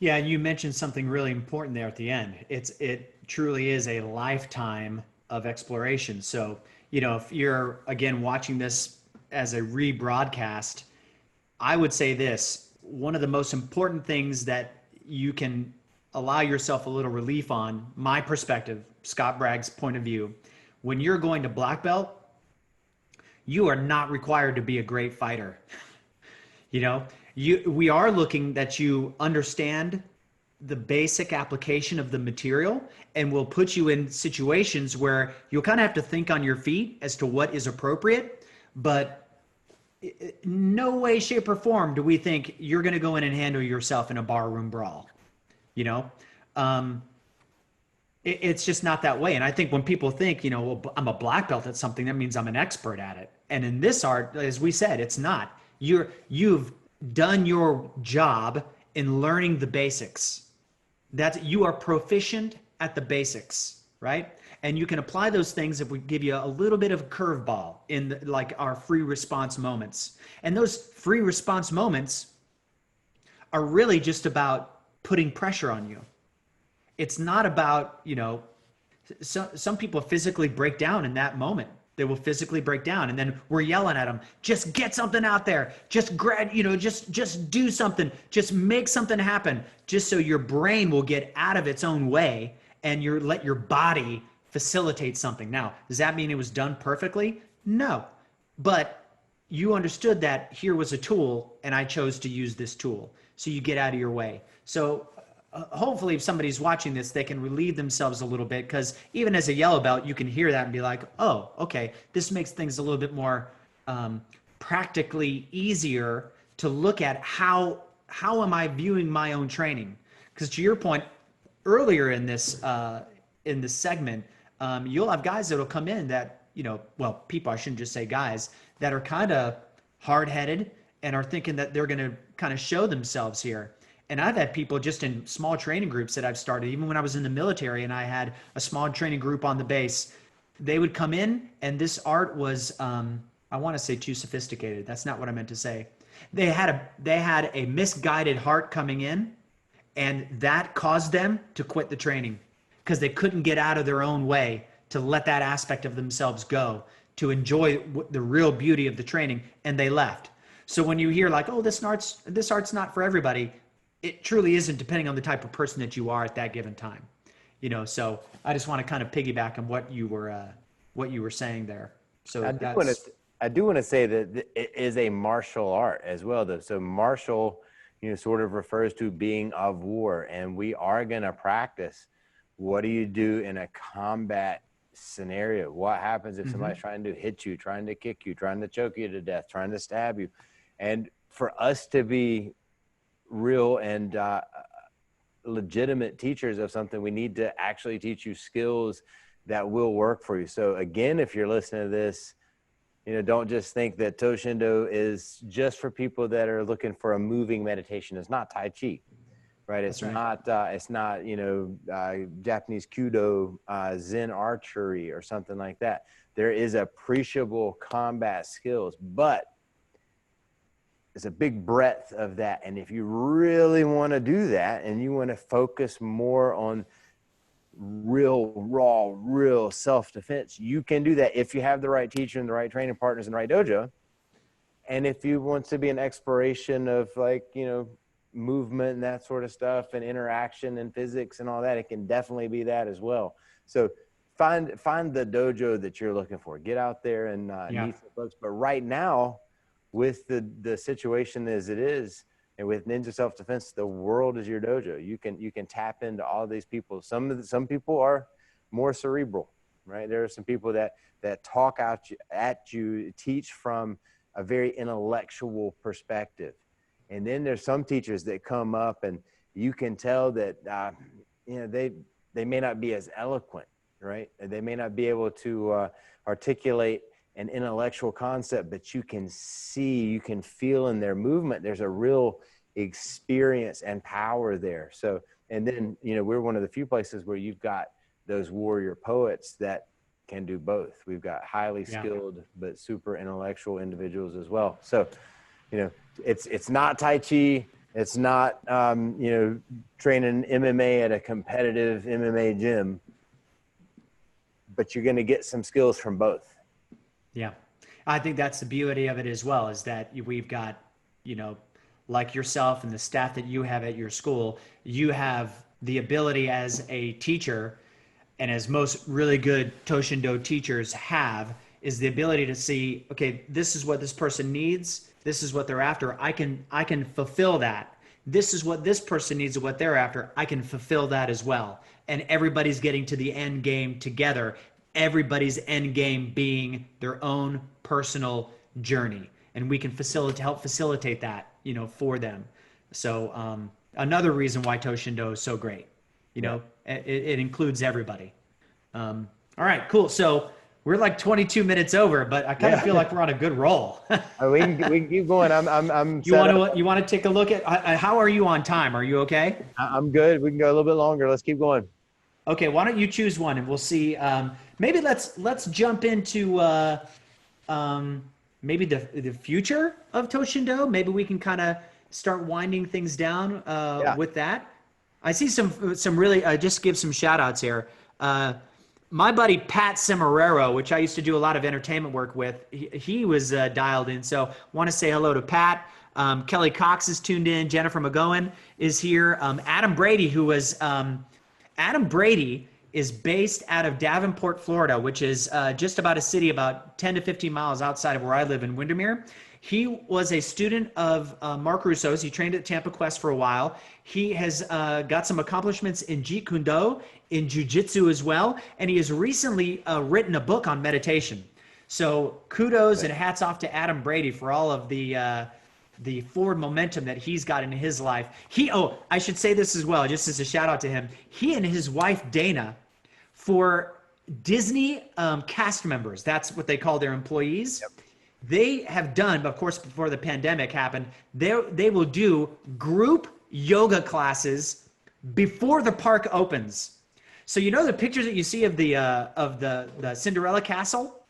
Yeah, you mentioned something really important there at the end. It truly is a lifetime of exploration. So, if you're again watching this as a rebroadcast, I would say this: one of the most important things that you can allow yourself a little relief on, my perspective, Scott Bragg's point of view, when you're going to black belt, you are not required to be a great fighter. You know, we are looking that you understand the basic application of the material, and we'll put you in situations where you'll kind of have to think on your feet as to what is appropriate, but no way, shape, or form do we think you're going to go in and handle yourself in a barroom brawl. You know, um, it's just not that way. And I think when people think, well, I'm a black belt at something, that means I'm an expert at it. And in this art, as we said, it's not. You've done your job in learning the basics. That you are proficient at the basics, right? And you can apply those things if we give you a little bit of a curveball in like our free response moments. And those free response moments are really just about putting pressure on you. It's not about, some people physically break down in that moment. They will physically break down, and then we're yelling at them, just get something out there, just just do something, just make something happen, just so your brain will get out of its own way and let your body facilitate something. Now, does that mean it was done perfectly? No, but you understood that here was a tool and I chose to use this tool, so you get out of your way. So hopefully if somebody's watching this, they can relieve themselves a little bit, because even as a yellow belt, you can hear that and be like, oh, okay, this makes things a little bit more practically easier to look at how am I viewing my own training? Because to your point earlier in this segment, you'll have guys that'll come in that, well, people, I shouldn't just say guys, that are kind of hard-headed and are thinking that they're going to kind of show themselves here. And I've had people just in small training groups that I've started, even when I was in the military and I had a small training group on the base, they would come in and this art was, I want to say too sophisticated. That's not what I meant to say. They had a misguided heart coming in, and that caused them to quit the training because they couldn't get out of their own way to let that aspect of themselves go, to enjoy the real beauty of the training, and they left. So when you hear like, oh, this art's not for everybody, it truly isn't, depending on the type of person that you are at that given time. So I just want to kind of piggyback on what you were saying there. So I do want to say that it is a martial art as well, though. So martial, sort of refers to being of war, and we are going to practice. What do you do in a combat scenario? What happens if somebody's trying to hit you, trying to kick you, trying to choke you to death, trying to stab you? And for us to be real and legitimate teachers of something, we need to actually teach you skills that will work for you. So again, if you're listening to this, don't just think that Toshindo is just for people that are looking for a moving meditation. It's not Tai Chi, right? It's not Japanese Kudo, Zen archery or something like that. There is appreciable combat skills, but it's a big breadth of that. And if you really want to do that and you want to focus more on real, raw, real self-defense, you can do that if you have the right teacher and the right training partners and the right dojo. And if you want to be an exploration of movement and that sort of stuff and interaction and physics and all that, it can definitely be that as well. So find the dojo that you're looking for. Get out there and meet some folks. But right now, with the situation as it is, and with Ninja Self-Defense, the world is your dojo. You can tap into all these people. Some people are more cerebral, right? There are some people that talk at you, teach from a very intellectual perspective. And then there's some teachers that come up and you can tell that they may not be as eloquent, right? They may not be able to articulate an intellectual concept, but you can see, you can feel in their movement, there's a real experience and power there. So, and then, we're one of the few places where you've got those warrior poets that can do both. We've got highly skilled, but super intellectual individuals as well. So, it's not Tai Chi, It's not, training MMA at a competitive MMA gym, but you're going to get some skills from both. Yeah. I think that's the beauty of it as well, is that we've got, like yourself and the staff that you have at your school, you have the ability as a teacher, and as most really good Toshindo teachers have, is the ability to see, okay, this is what this person needs, this is what they're after. I can fulfill that. This is what this person needs and what they're after. I can fulfill that as well. And everybody's getting to the end game together. Everybody's end game being their own personal journey. And we can help facilitate that, for them. So another reason why Toshindo is so great. It includes everybody. All right, cool. So we're like 22 minutes over, but I kind of feel like we're on a good roll. we can keep going. I'm. You want to take a look at how are you on time? Are you okay? I'm good. We can go a little bit longer. Let's keep going. Okay, why don't you choose one and we'll see. Maybe let's jump into maybe the future of Toshindo. Maybe we can kind of start winding things down with that. I see some really, just give some shout outs here. My buddy Pat Cimarero, which I used to do a lot of entertainment work with, he was dialed in. So want to say hello to Pat. Kelly Cox is tuned in. Jennifer McGowan is here. Adam Brady, Adam Brady is based out of Davenport, Florida, which is just about a city about 10 to 15 miles outside of where I live in Windermere. He was a student of Mark Russo's. He trained at Tampa Quest for a while. He has got some accomplishments in Jeet Kune Do, in Jiu-Jitsu as well, and he has recently written a book on meditation. So kudos and hats off to Adam Brady for all of the forward momentum that he's got in his life. I should say this as well, just as a shout out to him. He and his wife, Dana, for Disney cast members, that's what they call their employees. Yep. They have done, of course, before the pandemic happened, they will do group yoga classes before the park opens. So the pictures that you see of the Cinderella castle,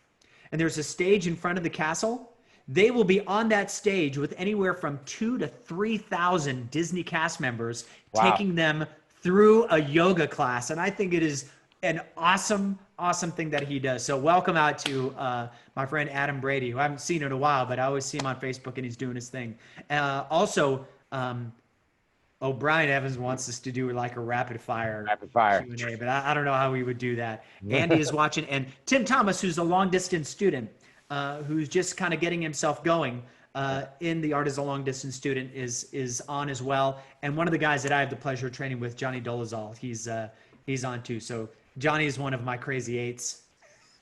and there's a stage in front of the castle. They will be on that stage with anywhere from 2,000 to 3,000 Disney cast members, taking them through a yoga class. And I think it is an awesome thing that he does. So welcome out to my friend Adam Brady, who I haven't seen in a while, but I always see him on Facebook and he's doing his thing. Also, Brian Evans wants us to do like a rapid fire Q&A, but I don't know how we would do that. Andy is watching, and Tim Thomas, who's a long distance student, who's just kind of getting himself going in the art as a long distance student, is on as well. And one of the guys that I have the pleasure of training with, Johnny Dolezal, he's on too. So Johnny is one of my crazy eights.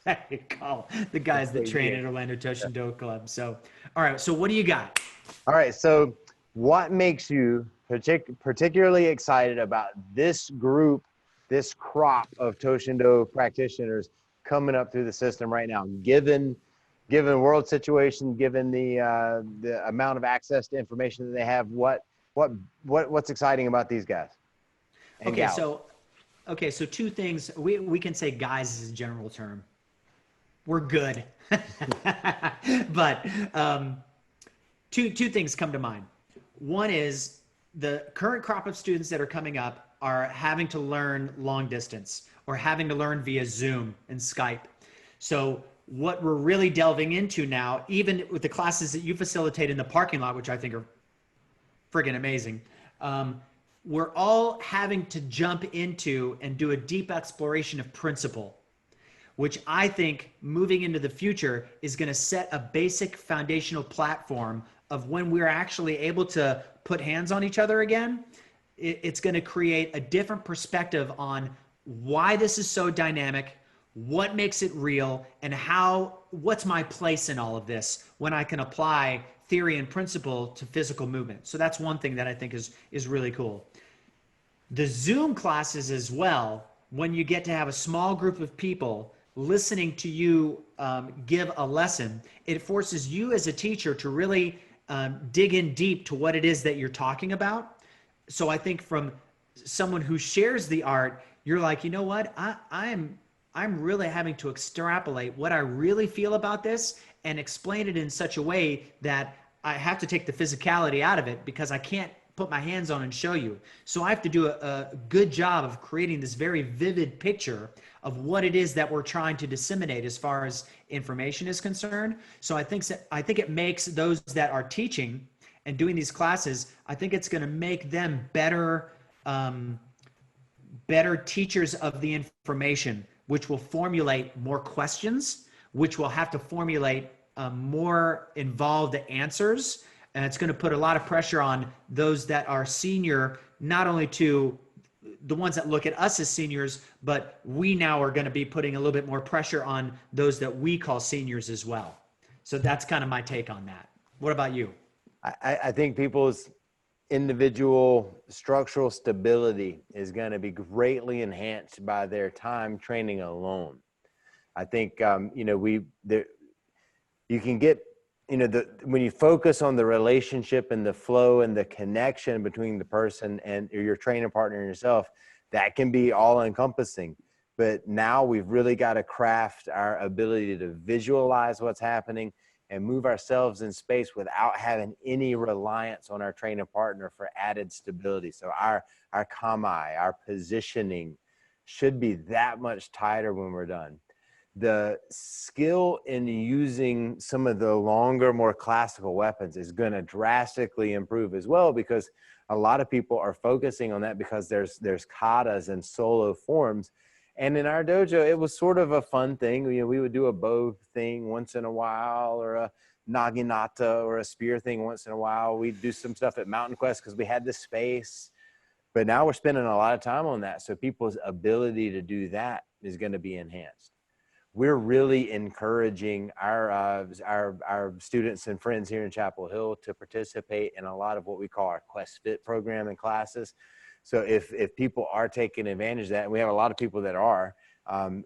I call the guys that train at Orlando Toshindo Club. So, all right. So what do you got? All right. So what makes you particularly excited about this group, this crop of Toshindo practitioners coming up through the system right now, given world situation, given the amount of access to information that they have? What's exciting about these guys? Okay, so two things. We can say guys is a general term. We're good. But two things come to mind. One is the current crop of students that are coming up are having to learn long distance or having to learn via Zoom and Skype. So what we're really delving into now, even with the classes that you facilitate in the parking lot, which I think are friggin' amazing, we're all having to jump into and do a deep exploration of principle, which I think moving into the future is going to set a basic foundational platform of when we're actually able to put hands on each other again. It's going to create a different perspective on why this is so dynamic, what makes it real, and what's my place in all of this when I can apply theory and principle to physical movement. So that's one thing that I think is really cool. The Zoom classes as well, when you get to have a small group of people listening to you give a lesson, it forces you as a teacher to really dig in deep to what it is that you're talking about. So I think from someone who shares the art, you're like, you know what, I'm really having to extrapolate what I really feel about this and explain it in such a way that I have to take the physicality out of it, because I can't put my hands on and show you. So I have to do a good job of creating this very vivid picture of what it is that we're trying to disseminate as far as information is concerned. So I think it makes those that are teaching and doing these classes, I think it's going to make them better teachers of the information, which will formulate more questions, which will have to formulate more involved answers. And it's going to put a lot of pressure on those that are senior, not only to the ones that look at us as seniors, but we now are going to be putting a little bit more pressure on those that we call seniors as well. So that's kind of my take on that. What about you? I think people's individual structural stability is going to be greatly enhanced by their time training alone. I think, you can get, when you focus on the relationship and the flow and the connection between the person and your training partner and yourself, that can be all encompassing. But now we've really got to craft our ability to visualize what's happening and move ourselves in space without having any reliance on our training partner for added stability. So our kami, our positioning should be that much tighter when we're done. The skill in using some of the longer, more classical weapons is going to drastically improve as well, because a lot of people are focusing on that because there's katas and solo forms. And in our dojo, it was sort of a fun thing. We would do a bow thing once in a while, or a naginata or a spear thing once in a while. We'd do some stuff at Mountain Quest because we had the space. But now we're spending a lot of time on that. So people's ability to do that is going to be enhanced. We're really encouraging our students and friends here in Chapel Hill to participate in a lot of what we call our Quest Fit program and classes. So if people are taking advantage of that, and we have a lot of people that are,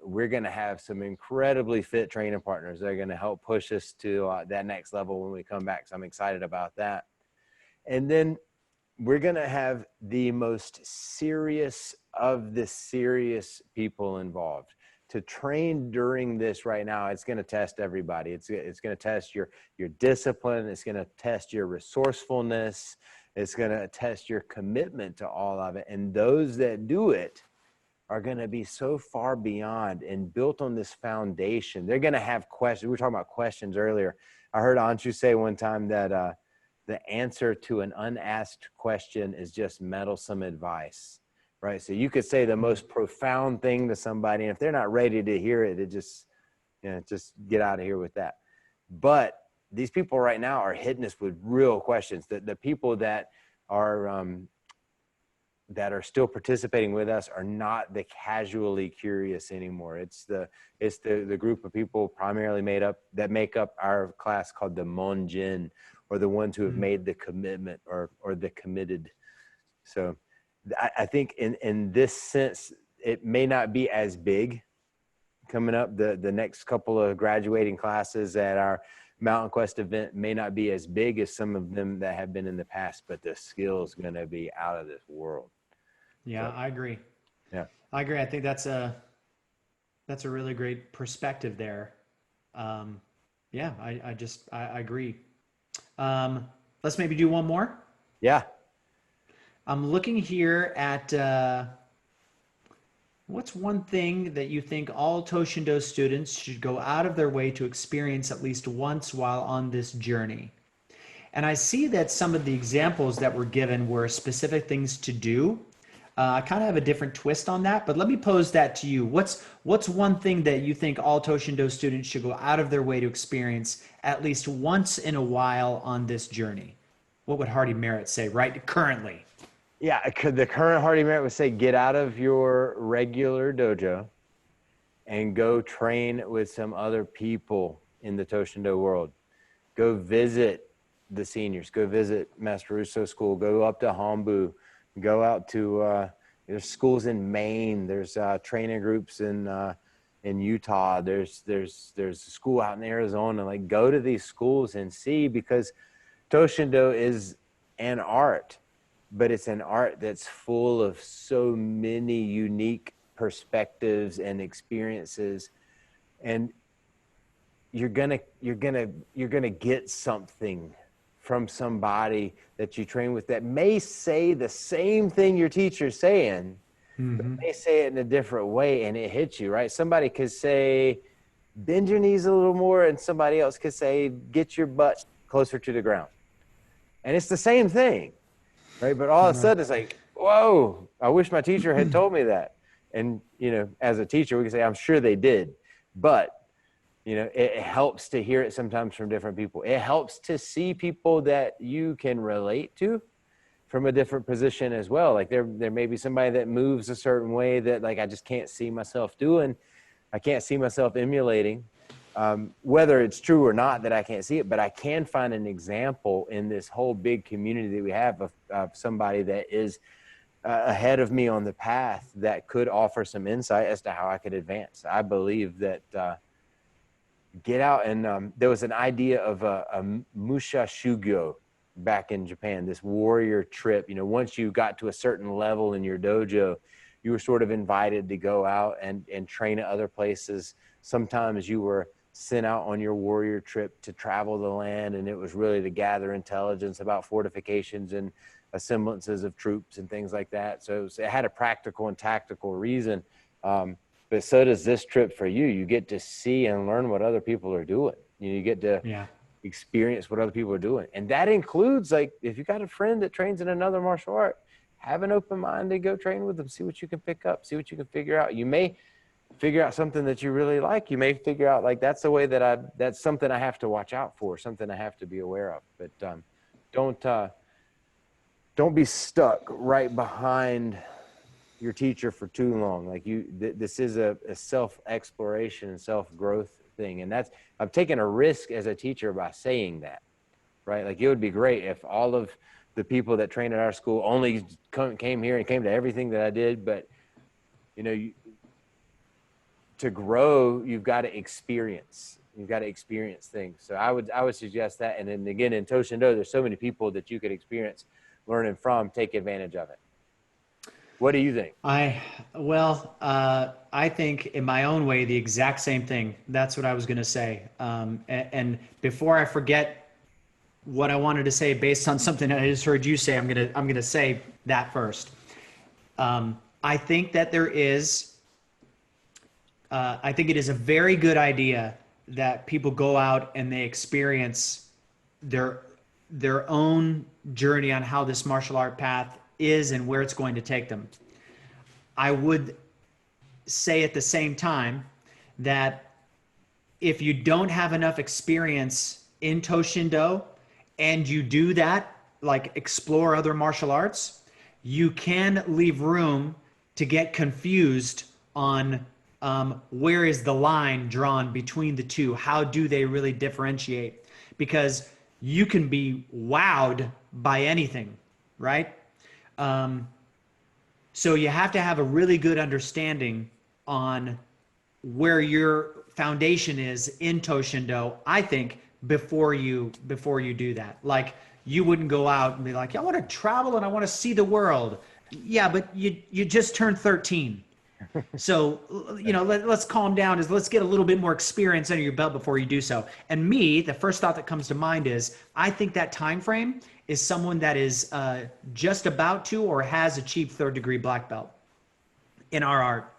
we're going to have some incredibly fit training partners that are going to help push us to that next level when we come back. So I'm excited about that. And then we're going to have the most serious of the serious people involved. To train during this right now, it's going to test everybody. It's going to test your discipline. It's going to test your resourcefulness. It's going to test your commitment to all of it. And those that do it are going to be so far beyond and built on this foundation. They're going to have questions. We were talking about questions earlier. I heard Anshu say one time that the answer to an unasked question is just meddlesome advice. Right. So you could say the most profound thing to somebody, and if they're not ready to hear it, just get out of here with that. But these people right now are hitting us with real questions. The people that are still participating with us are not the casually curious anymore. It's the group of people primarily that make up our class called the Monjin, or the ones who have made the commitment or the committed. So I think in this sense, it may not be as big coming up. The next couple of graduating classes at our Mountain Quest event may not be as big as some of them that have been in the past, but the skill is going to be out of this world. Yeah, So, I agree. Yeah, I agree. I think that's a really great perspective there. Yeah, I agree. Let's maybe do one more. yeah. I'm looking here at what's one thing that you think all Toshindo students should go out of their way to experience at least once while on this journey? And I see that some of the examples that were given were specific things to do. I kind of have a different twist on that, but let me pose that to you. What's one thing that you think all Toshindo students should go out of their way to experience at least once in a while on this journey? What would Hardy Merritt say right currently? Yeah, the current Hardy Merritt would say, get out of your regular dojo and go train with some other people in the Toshindo world. Go visit the seniors. Go visit Master Russo School. Go up to Hombu. Go out to there's schools in Maine. There's training groups in Utah. There's a school out in Arizona. Like, go to these schools and see, because Toshindo is an art. But it's an art that's full of so many unique perspectives and experiences, and you're gonna get something from somebody that you train with that may say the same thing your teacher's saying, but they say it in a different way and it hits you, right? Somebody could say, bend your knees a little more, and somebody else could say, get your butt closer to the ground. And it's the same thing, right? But all of a sudden it's like, whoa, I wish my teacher had told me that. And, you know, as a teacher, we can say, I'm sure they did. But, you know, it helps to hear it sometimes from different people. It helps to see people that you can relate to from a different position as well. Like there may be somebody that moves a certain way that like I just can't see myself doing. I can't see myself emulating, whether it's true or not that I can't see it, but I can find an example in this whole big community that we have of somebody that is ahead of me on the path that could offer some insight as to how I could advance. I believe that get out and there was an idea of a Musha Shugyo back in Japan, this warrior trip. You know, once you got to a certain level in your dojo, you were sort of invited to go out and train at other places. Sometimes you were sent out on your warrior trip to travel the land, and it was really to gather intelligence about fortifications and assemblances of troops and things like that. So it had a practical and tactical reason. But so does this trip for you. You get to see and learn what other people are doing. You get to experience what other people are doing. And that includes, like, if you got a friend that trains in another martial art, have an open mind and go train with them. See what you can pick up. See what you can figure out. You may figure out something that you really like. You may figure out, like, that's the way that that's something I have to watch out for, something I have to be aware of. But don't be stuck right behind your teacher for too long. Like this is a self-exploration and self-growth thing. And I'm taking a risk as a teacher by saying that, right? Like it would be great if all of the people that train at our school only came here and came to everything that I did. But, you know, to grow, you've got to experience. You've got to experience things. So I would suggest that. And then again, in Toshindo, there's so many people that you could experience learning from. Take advantage of it. What do you think? I think in my own way, the exact same thing. That's what I was going to say. And before I forget what I wanted to say based on something I just heard you say, I'm going to say that first. I think that I think it is a very good idea that people go out and they experience their own journey on how this martial art path is and where it's going to take them. I would say at the same time that if you don't have enough experience in Toshindo and you do that, like explore other martial arts, you can leave room to get confused on where is the line drawn between the two? How do they really differentiate? Because you can be wowed by anything, right? So you have to have a really good understanding on where your foundation is in Toshindo, I think, before you do that. Like, you wouldn't go out and be like, I want to travel and I want to see the world. Yeah, but you just turned 13. So, you know, let's calm down. Let's get a little bit more experience under your belt before you do so. And the first thought that comes to mind is, I think that time frame is someone that is just about to or has achieved 3rd degree black belt in our art.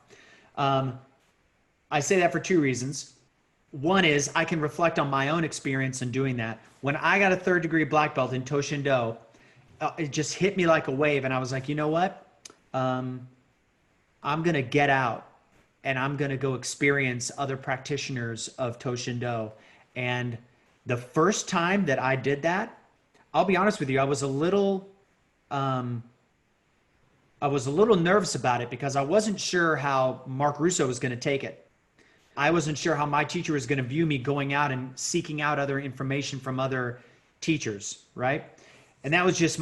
I say that for 2 reasons. One is I can reflect on my own experience in doing that. When I got a 3rd degree black belt in Toshindo, it just hit me like a wave. And I was like, you know what? I'm going to get out and I'm going to go experience other practitioners of Toshindo. And the first time that I did that, I'll be honest with you, I was a little nervous about it because I wasn't sure how Mark Russo was going to take it. I wasn't sure how my teacher was going to view me going out and seeking out other information from other teachers, right? And that was just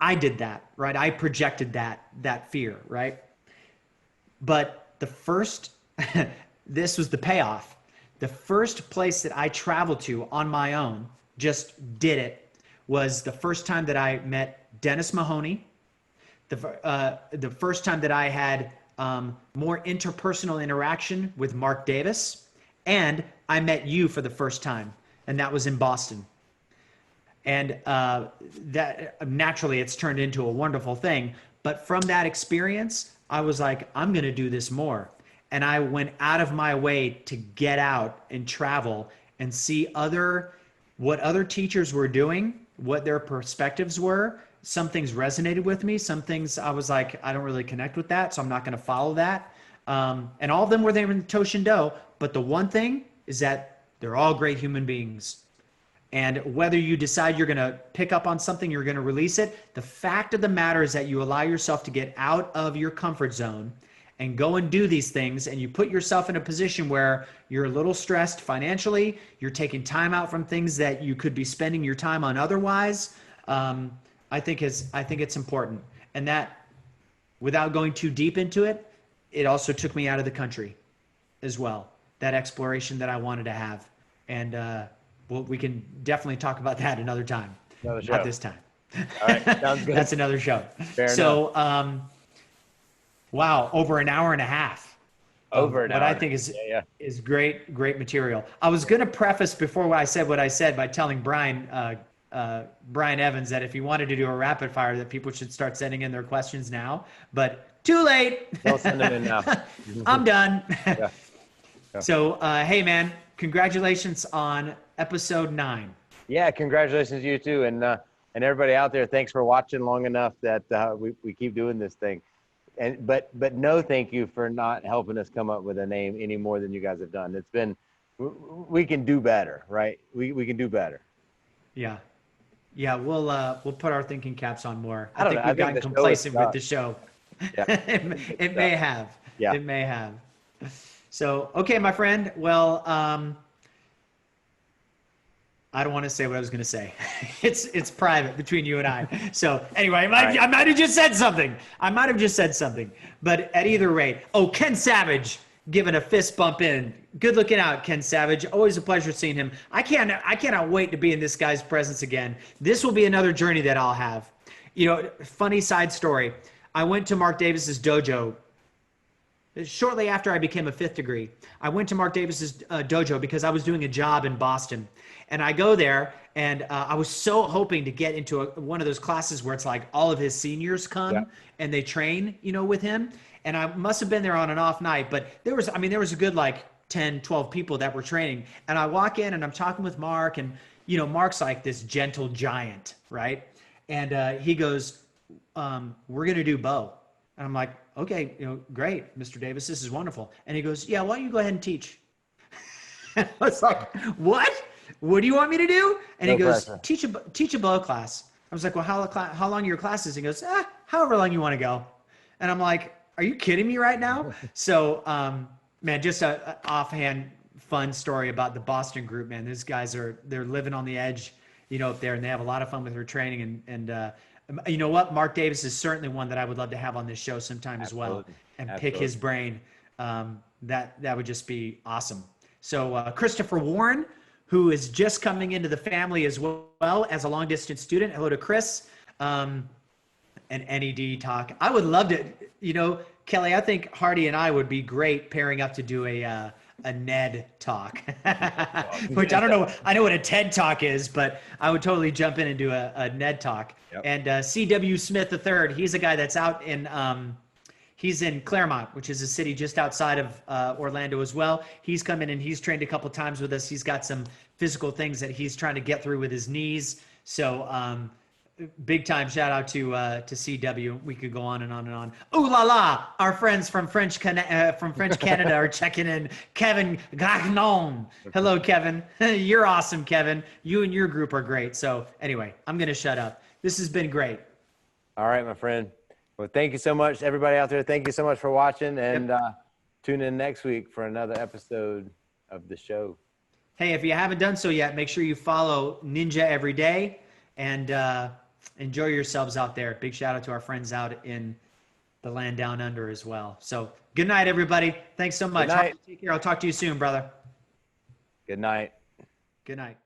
I did that, right? I projected that fear, right? But this was the payoff. The first place that I traveled to on my own, just did it, was the first time that I met Dennis Mahoney, the first time that I had more interpersonal interaction with Mark Davis, and I met you for the first time. and that was in Boston. And that naturally it's turned into a wonderful thing. But from that experience, I was like, I'm going to do this more. And I went out of my way to get out and travel and see what other teachers were doing, what their perspectives were. Some things resonated with me. Some things I was like, I don't really connect with that, so I'm not going to follow that. And all of them were there in Toshindo. But the one thing is that they're all great human beings. And whether you decide you're going to pick up on something, you're going to release it, the fact of the matter is that you allow yourself to get out of your comfort zone and go and do these things, and you put yourself in a position where you're a little stressed financially, you're taking time out from things that you could be spending your time on otherwise. I think it's important. And that, without going too deep into it, it also took me out of the country as well. That exploration that I wanted to have. And well, we can definitely talk about that another time. Another show. Not this time. All right, sounds good. That's another show. Fair enough. Wow, over an hour and a half. Over an hour. What I think is great material. I was going to preface before I said what I said by telling Brian Evans that if he wanted to do a rapid fire, that people should start sending in their questions now. But too late. Don't send them in now. I'm done. Yeah. So, hey, man, congratulations on episode 9. Yeah, congratulations to you too, and everybody out there. Thanks for watching long enough that we keep doing this thing. And but no, thank you for not helping us come up with a name any more than you guys have done. It's been, we can do better, right? We can do better. Yeah, we'll put our thinking caps on more. I think we've gotten complacent with the show. Yeah. it may have. Yeah. It may have. So, okay, my friend. Well, I don't want to say what I was going to say. It's private between you and I. So anyway, I might have just said something. But at either rate, Ken Savage giving a fist bump in. Good looking out, Ken Savage. Always a pleasure seeing him. I cannot wait to be in this guy's presence again. This will be another journey that I'll have. You know, funny side story. I went to Mark Davis's dojo shortly after I became a 5th degree. I went to Mark Davis's dojo because I was doing a job in Boston. And I go there, and I was so hoping to get into one of those classes where it's like all of his seniors come and they train, with him. And I must have been there on an off night, but there was a good like 10, 12 people that were training. And I walk in and I'm talking with Mark, and, Mark's like this gentle giant, right? And he goes, we're going to do bow. And I'm like, okay, great, Mr. Davis, this is wonderful. And he goes, yeah, why don't you go ahead and teach? I was like, what? What do you want me to do? And he goes, teach a bow class. I was like, well, how long are your classes? He goes, however long you want to go. And I'm like, are you kidding me right now? So, man, just a offhand fun story about the Boston group, man. These guys they're living on the edge, up there, and they have a lot of fun with their training. And you know what? Mark Davis is certainly one that I would love to have on this show sometime as well, and pick his brain. That would just be awesome. So Christopher Warren, who is just coming into the family as well as a long distance student. Hello to Chris. An NED talk. I would love to, Kelly, I think Hardy and I would be great pairing up to do a NED talk, which I don't know. I know what a TED talk is, but I would totally jump in and do a NED talk. Yep. And C.W. Smith III, he's a guy that's out in, he's in Claremont, which is a city just outside of Orlando as well. He's come in and he's trained a couple times with us. He's got some physical things that he's trying to get through with his knees. So big time shout out to CW. We could go on and on and on. Ooh la la! Our friends from French Canada are checking in. Kevin Gagnon. Hello, Kevin. You're awesome, Kevin. You and your group are great. So anyway, I'm gonna shut up. This has been great. All right, my friend. Well, thank you so much, everybody out there. Thank you so much for watching, and tune in next week for another episode of the show. Hey, if you haven't done so yet, make sure you follow Ninja every day, and enjoy yourselves out there. Big shout out to our friends out in the land down under as well. So good night, everybody. Thanks so much. Good night. Take care. I'll talk to you soon, brother. Good night. Good night.